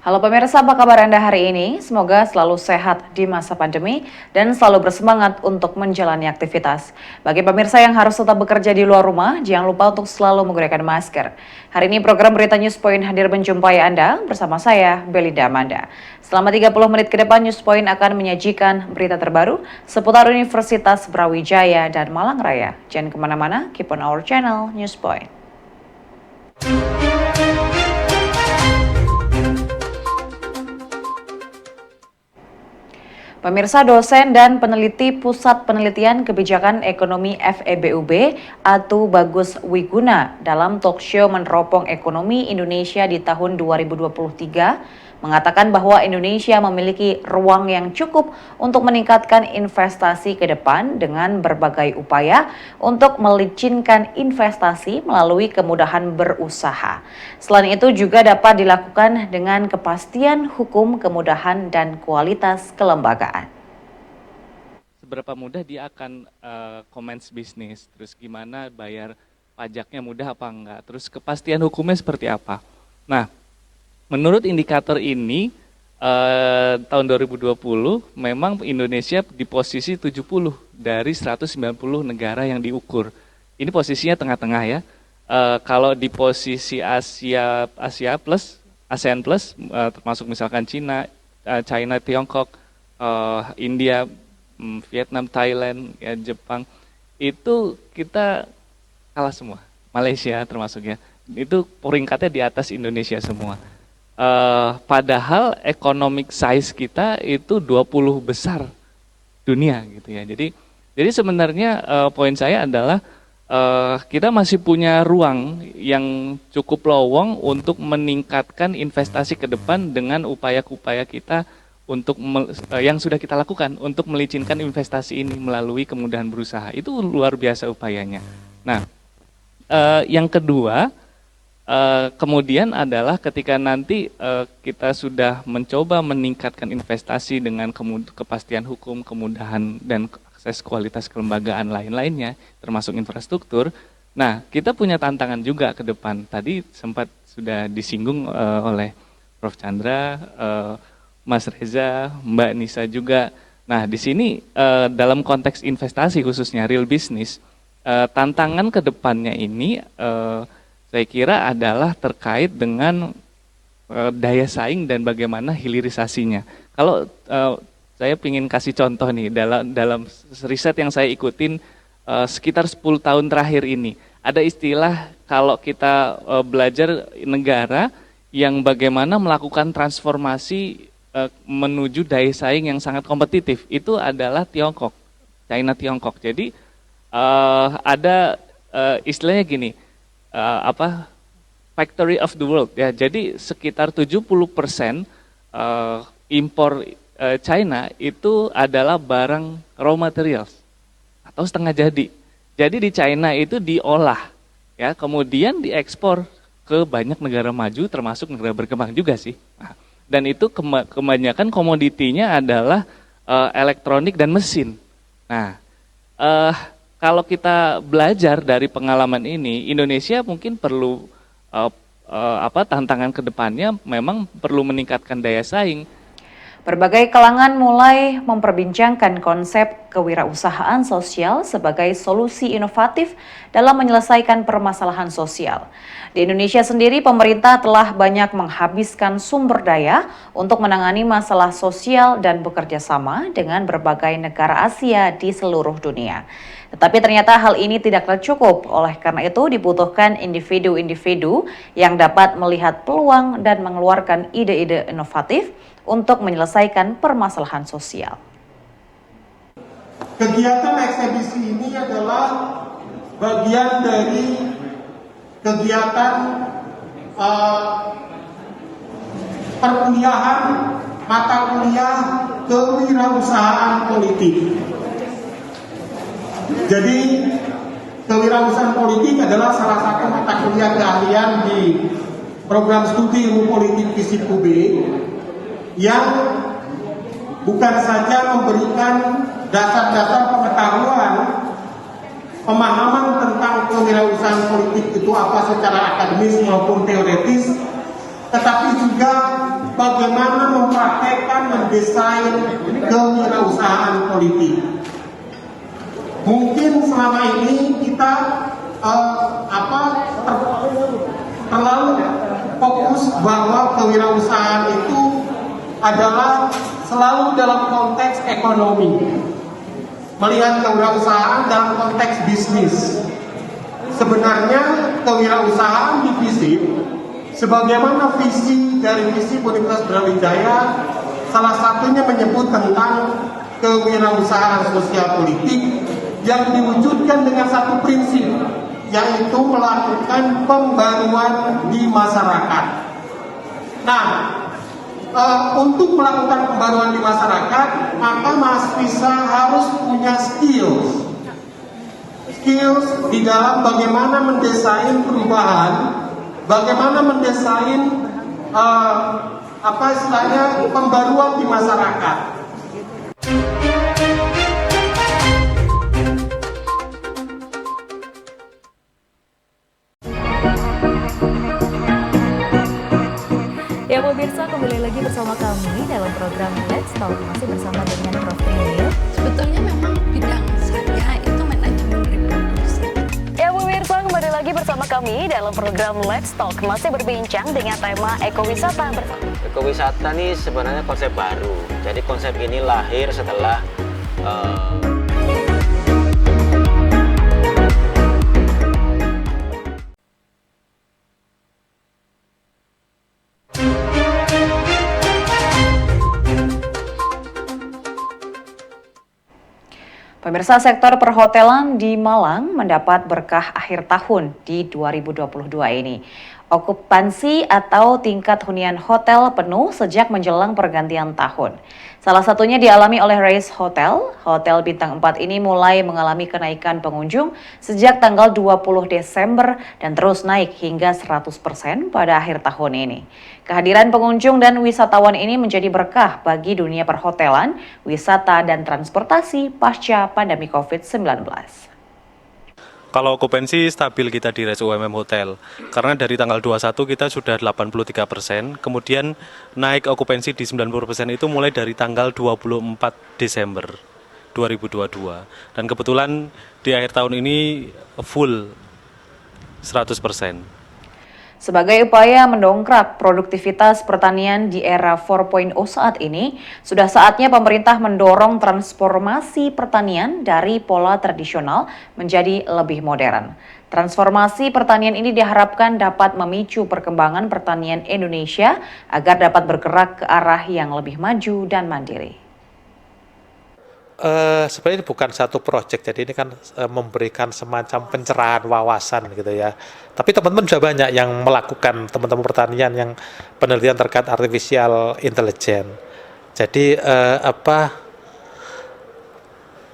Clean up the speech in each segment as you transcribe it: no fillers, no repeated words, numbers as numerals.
Halo pemirsa, apa kabar Anda hari ini? Semoga selalu sehat di masa pandemi dan selalu bersemangat untuk menjalani aktivitas. Bagi pemirsa yang harus tetap bekerja di luar rumah, jangan lupa untuk selalu menggunakan masker. Hari ini program Berita News Point hadir menjumpai Anda bersama saya, Belinda Amanda. Selama 30 menit ke depan, News Point akan menyajikan berita terbaru seputar Universitas Brawijaya dan Malang Raya. Jangan kemana-mana, keep on our channel, News Point. Pemirsa, dosen dan peneliti Pusat Penelitian Kebijakan Ekonomi FEBUB, Atu Bagus Wiguna, dalam talk show Meneropong Ekonomi Indonesia di tahun 2023, mengatakan bahwa Indonesia memiliki ruang yang cukup untuk meningkatkan investasi ke depan dengan berbagai upaya untuk melicinkan investasi melalui kemudahan berusaha. Selain itu juga dapat dilakukan dengan kepastian hukum, kemudahan, dan kualitas kelembagaan. Seberapa mudah dia akan commence bisnis, terus gimana bayar pajaknya mudah apa enggak, terus kepastian hukumnya seperti apa. Nah, menurut indikator ini tahun 2020 memang Indonesia di posisi 70 dari 190 negara yang diukur. Ini posisinya tengah-tengah ya. Kalau di posisi Asia plus, ASEAN plus, termasuk misalkan China, Tiongkok, India, Vietnam, Thailand, ya, Jepang, itu kita kalah semua. Malaysia termasuknya, itu peringkatnya di atas Indonesia semua. Padahal economic size kita itu 20 besar dunia gitu ya. Jadi sebenarnya poin saya adalah kita masih punya ruang yang cukup lowong untuk meningkatkan investasi ke depan dengan upaya-upaya kita untuk yang sudah kita lakukan untuk melicinkan investasi ini melalui kemudahan berusaha. Itu luar biasa upayanya. Nah, yang kedua, kemudian adalah ketika nanti kita sudah mencoba meningkatkan investasi dengan kepastian hukum, kemudahan, dan akses kualitas kelembagaan lain-lainnya, termasuk infrastruktur. Nah, kita punya tantangan juga ke depan. Tadi sempat sudah disinggung oleh Prof. Chandra, Mas Reza, Mbak Nisa juga. Nah, di sini dalam konteks investasi khususnya real business, tantangan ke depannya ini saya kira adalah terkait dengan daya saing dan bagaimana hilirisasinya. Kalau saya ingin kasih contoh nih, dalam riset yang saya ikutin sekitar 10 tahun terakhir ini, ada istilah kalau kita belajar negara yang bagaimana melakukan transformasi menuju daya saing yang sangat kompetitif, itu adalah Tiongkok, China Tiongkok. Jadi ada istilahnya gini, factory of the world ya. Jadi sekitar 70% impor China itu adalah barang raw materials atau setengah jadi. Jadi di China itu diolah ya, kemudian diekspor ke banyak negara maju termasuk negara berkembang juga sih. Nah, dan itu kebanyakan komoditinya adalah elektronik dan mesin. Nah, kalau kita belajar dari pengalaman ini, Indonesia mungkin perlu tantangan ke depannya memang perlu meningkatkan daya saing. Berbagai kalangan mulai memperbincangkan konsep kewirausahaan sosial sebagai solusi inovatif dalam menyelesaikan permasalahan sosial. Di Indonesia sendiri, pemerintah telah banyak menghabiskan sumber daya untuk menangani masalah sosial dan bekerja sama dengan berbagai negara Asia di seluruh dunia. Tetapi ternyata hal ini tidaklah cukup, oleh karena itu dibutuhkan individu-individu yang dapat melihat peluang dan mengeluarkan ide-ide inovatif untuk menyelesaikan permasalahan sosial. Kegiatan eksebisi ini adalah bagian dari kegiatan perkuliahan mata kuliah kewirausahaan politik. Jadi kewirausahaan politik adalah salah satu mata kuliah keahlian di program studi ilmu politik FISIP UB yang bukan saja memberikan dasar-dasar pengetahuan, pemahaman tentang kewirausahaan politik itu apa secara akademis maupun teoretis, tetapi juga bagaimana mempraktekkan mendesain kewirausahaan politik. Mungkin selama ini kita terlalu fokus bahwa kewirausahaan itu adalah selalu dalam konteks ekonomi, melihat kewirausahaan dalam konteks bisnis. Sebenarnya kewirausahaan di FISIP, sebagaimana visi dari visi Universitas Brawijaya, salah satunya menyebut tentang kewirausahaan sosial politik yang diwujudkan dengan satu prinsip, yaitu melakukan pembaruan di masyarakat. Nah, untuk melakukan pembaruan di masyarakat, maka mahasiswa harus punya skills di dalam bagaimana mendesain perubahan, bagaimana mendesain pembaruan di masyarakat. Ya pemirsa, kembali lagi bersama kami dalam program Let's Talk, masih bersama dengan Prof. Trinil. Sebetulnya memang bidang saya itu manajemen reproduksi. Ya pemirsa, kembali lagi bersama kami dalam program Let's Talk, masih berbincang dengan tema ekowisata. Ekowisata ini sebenarnya konsep baru. Jadi konsep ini lahir setelah Pemirsa, sektor perhotelan di Malang mendapat berkah akhir tahun di 2022 ini. Okupansi atau tingkat hunian hotel penuh sejak menjelang pergantian tahun. Salah satunya dialami oleh Race Hotel. Hotel bintang 4 ini mulai mengalami kenaikan pengunjung sejak tanggal 20 Desember dan terus naik hingga 100% pada akhir tahun ini. Kehadiran pengunjung dan wisatawan ini menjadi berkah bagi dunia perhotelan, wisata, dan transportasi pasca pandemi COVID-19. Kalau okupansi stabil kita di Race UMM Hotel, karena dari tanggal 21 kita sudah 83%, kemudian naik okupansi di 90% itu mulai dari tanggal 24 Desember 2022. Dan kebetulan di akhir tahun ini full 100%. Sebagai upaya mendongkrak produktivitas pertanian di era 4.0 saat ini, sudah saatnya pemerintah mendorong transformasi pertanian dari pola tradisional menjadi lebih modern. Transformasi pertanian ini diharapkan dapat memicu perkembangan pertanian Indonesia agar dapat bergerak ke arah yang lebih maju dan mandiri. Sebenarnya ini bukan satu proyek, jadi ini kan memberikan semacam pencerahan wawasan gitu ya. Tapi teman-teman sudah banyak yang melakukan, teman-teman pertanian yang penelitian terkait artificial intelligence. Jadi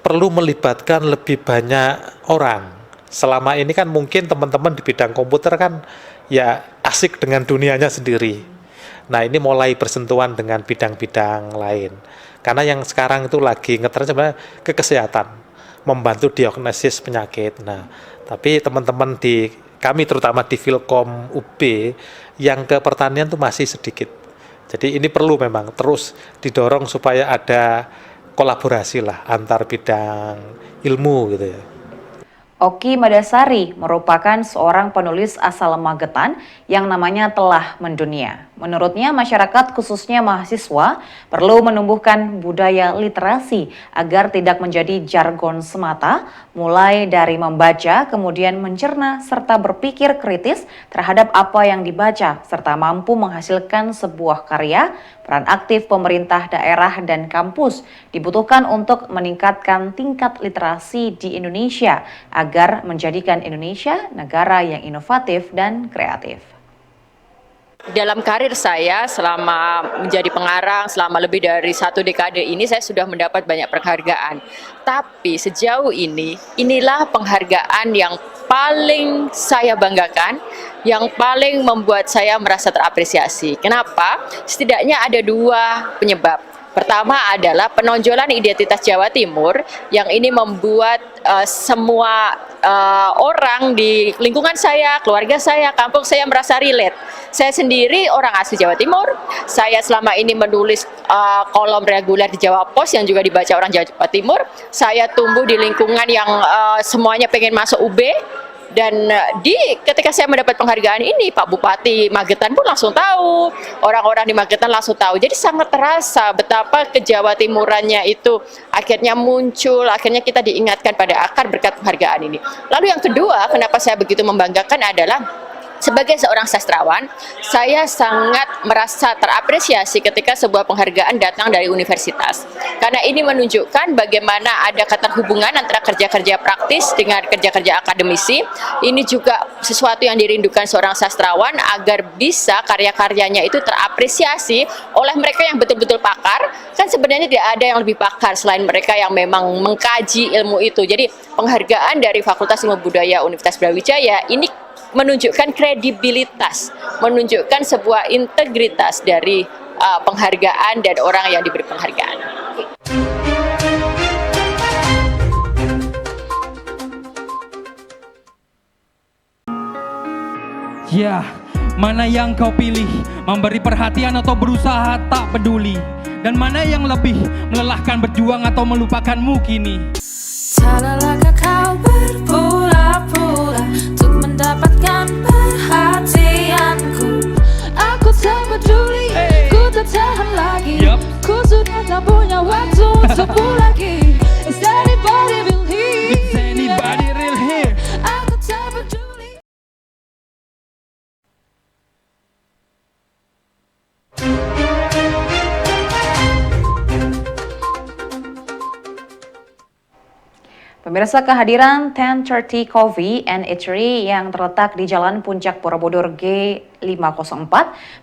perlu melibatkan lebih banyak orang. Selama ini kan mungkin teman-teman di bidang komputer kan ya asik dengan dunianya sendiri. Nah ini mulai bersentuhan dengan bidang-bidang lain. Karena yang sekarang itu lagi ngetren sebenarnya ke kesehatan, membantu diagnosis penyakit. Nah, tapi teman-teman di kami terutama di Filkom UB yang ke pertanian itu masih sedikit. Jadi ini perlu memang terus didorong supaya ada kolaborasi lah antar bidang ilmu gitu ya. Oki Madasari merupakan seorang penulis asal Magetan yang namanya telah mendunia. Menurutnya, masyarakat khususnya mahasiswa perlu menumbuhkan budaya literasi agar tidak menjadi jargon semata, mulai dari membaca, kemudian mencerna, serta berpikir kritis terhadap apa yang dibaca, serta mampu menghasilkan sebuah karya. Peran aktif pemerintah daerah dan kampus dibutuhkan untuk meningkatkan tingkat literasi di Indonesia agar menjadikan Indonesia negara yang inovatif dan kreatif. Dalam karir saya selama menjadi pengarang selama lebih dari 1 dekade ini saya sudah mendapat banyak penghargaan. Tapi sejauh ini inilah penghargaan yang paling saya banggakan, yang paling membuat saya merasa terapresiasi. Kenapa? Setidaknya ada 2 penyebab. Pertama adalah penonjolan identitas Jawa Timur yang ini membuat semua orang di lingkungan saya, keluarga saya, kampung saya merasa relate. Saya sendiri orang asli Jawa Timur. Saya selama ini menulis kolom reguler di Jawa Pos yang juga dibaca orang Jawa Timur. Saya tumbuh di lingkungan yang semuanya pengen masuk UB. Dan ketika saya mendapat penghargaan ini, Pak Bupati Magetan pun langsung tahu, orang-orang di Magetan langsung tahu. Jadi sangat terasa betapa ke-Jawa Timurannya itu akhirnya muncul, akhirnya kita diingatkan pada akar berkat penghargaan ini. Lalu yang kedua, kenapa saya begitu membanggakan adalah sebagai seorang sastrawan, saya sangat merasa terapresiasi ketika sebuah penghargaan datang dari universitas. Karena ini menunjukkan bagaimana ada keterhubungan antara kerja-kerja praktis dengan kerja-kerja akademisi. Ini juga sesuatu yang dirindukan seorang sastrawan agar bisa karya-karyanya itu terapresiasi oleh mereka yang betul-betul pakar. Kan sebenarnya tidak ada yang lebih pakar selain mereka yang memang mengkaji ilmu itu. Jadi penghargaan dari Fakultas Ilmu Budaya Universitas Brawijaya ini menunjukkan kredibilitas, menunjukkan sebuah integritas dari penghargaan dan orang yang diberi penghargaan. Ya, mana yang kau pilih? Memberi perhatian atau berusaha tak peduli? Dan mana yang lebih melelahkan berjuang atau melupakanmu kini? Salahkah kau berpura-pura untuk mendapatkan perhatianku? Aku tak peduli, ku tak tahan lagi. Ku sudah tak punya waktu untukmu lagi. Is anybody real here? Is anybody real here? Aku tak peduli. Pemirsa, kehadiran 1030 Coffee and Eatery yang terletak di Jalan Puncak Borobudur G504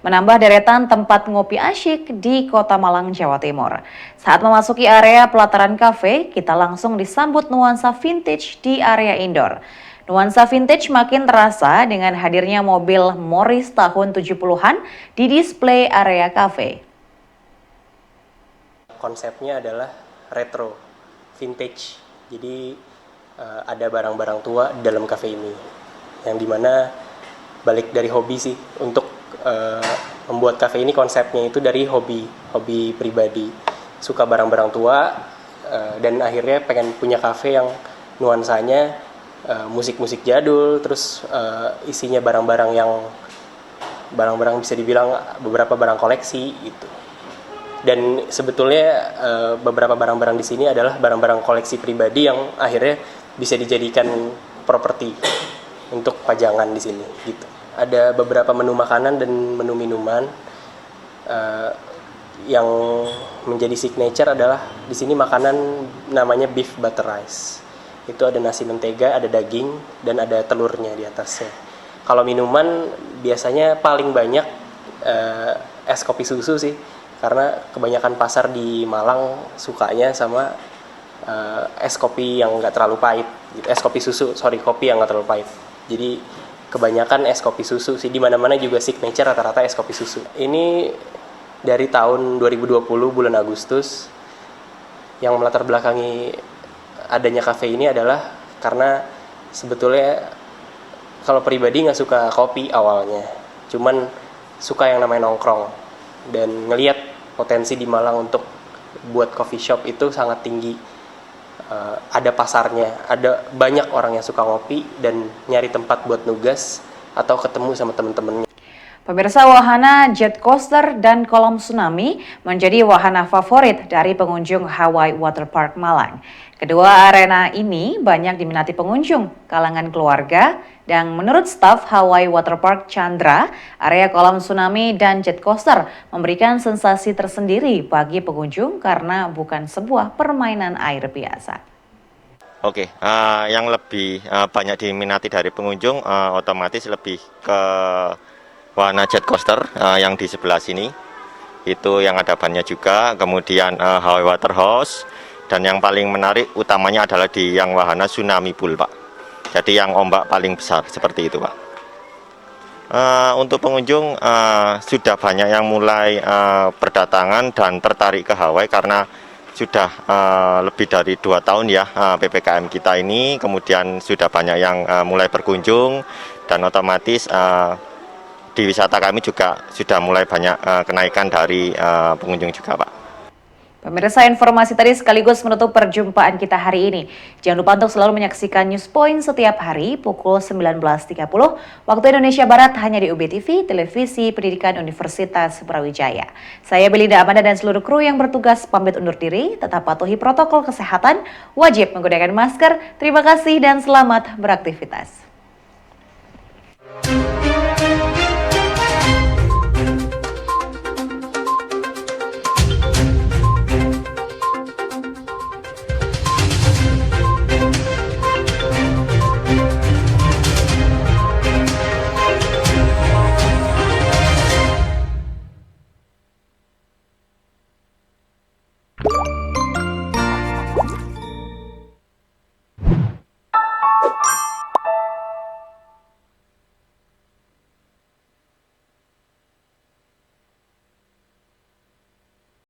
menambah deretan tempat ngopi asyik di Kota Malang, Jawa Timur. Saat memasuki area pelataran kafe, kita langsung disambut nuansa vintage di area indoor. Nuansa vintage makin terasa dengan hadirnya mobil Morris tahun 70-an di display area kafe. Konsepnya adalah retro, vintage. Jadi ada barang-barang tua di dalam kafe ini, yang dimana balik dari hobi sih. Untuk membuat kafe ini konsepnya itu dari hobi pribadi, suka barang-barang tua, dan akhirnya pengen punya kafe yang nuansanya musik-musik jadul, terus isinya barang-barang bisa dibilang beberapa barang koleksi gitu. Dan sebetulnya beberapa barang-barang di sini adalah barang-barang koleksi pribadi yang akhirnya bisa dijadikan properti untuk pajangan di sini gitu. Ada beberapa menu makanan dan menu minuman yang menjadi signature adalah di sini makanan namanya beef butter rice. Itu ada nasi mentega, ada daging, dan ada telurnya di atasnya. Kalau minuman biasanya paling banyak es kopi susu sih. Karena kebanyakan pasar di Malang sukanya sama es kopi yang nggak terlalu pahit, kopi yang nggak terlalu pahit. Jadi kebanyakan es kopi susu sih, di mana-mana juga signature rata-rata es kopi susu. Ini dari tahun 2020 bulan Agustus. Yang melatar belakangi adanya kafe ini adalah karena sebetulnya kalau pribadi nggak suka kopi awalnya, cuman suka yang namanya nongkrong dan ngelihat potensi di Malang untuk buat coffee shop itu sangat tinggi. Ada pasarnya, ada banyak orang yang suka ngopi dan nyari tempat buat nugas atau ketemu sama temen-temennya. Pemirsa, wahana jet coaster dan kolam tsunami menjadi wahana favorit dari pengunjung Hawaii Water Park Malang. Kedua arena ini banyak diminati pengunjung kalangan keluarga, dan menurut staf Hawaii Water Park Chandra, area kolam tsunami dan jet coaster memberikan sensasi tersendiri bagi pengunjung karena bukan sebuah permainan air biasa. Oke, yang lebih banyak diminati dari pengunjung otomatis lebih ke wahana jet coaster yang di sebelah sini. Itu yang ada bannya juga, kemudian Hawaii Water House, dan yang paling menarik utamanya adalah di yang wahana tsunami pool, Pak. Jadi yang ombak paling besar seperti itu, Pak. Untuk pengunjung sudah banyak yang mulai berdatangan dan tertarik ke Hawaii karena sudah lebih dari 2 tahun ya PPKM kita ini, kemudian sudah banyak yang mulai berkunjung dan otomatis di wisata kami juga sudah mulai banyak kenaikan dari pengunjung juga, Pak. Pemirsa, informasi tadi sekaligus menutup perjumpaan kita hari ini. Jangan lupa untuk selalu menyaksikan News Point setiap hari pukul 19.30 waktu Indonesia Barat hanya di UBTV, Televisi Pendidikan Universitas Brawijaya. Saya Belinda Amanda dan seluruh kru yang bertugas pamit undur diri. Tetap patuhi protokol kesehatan, wajib menggunakan masker. Terima kasih dan selamat beraktivitas.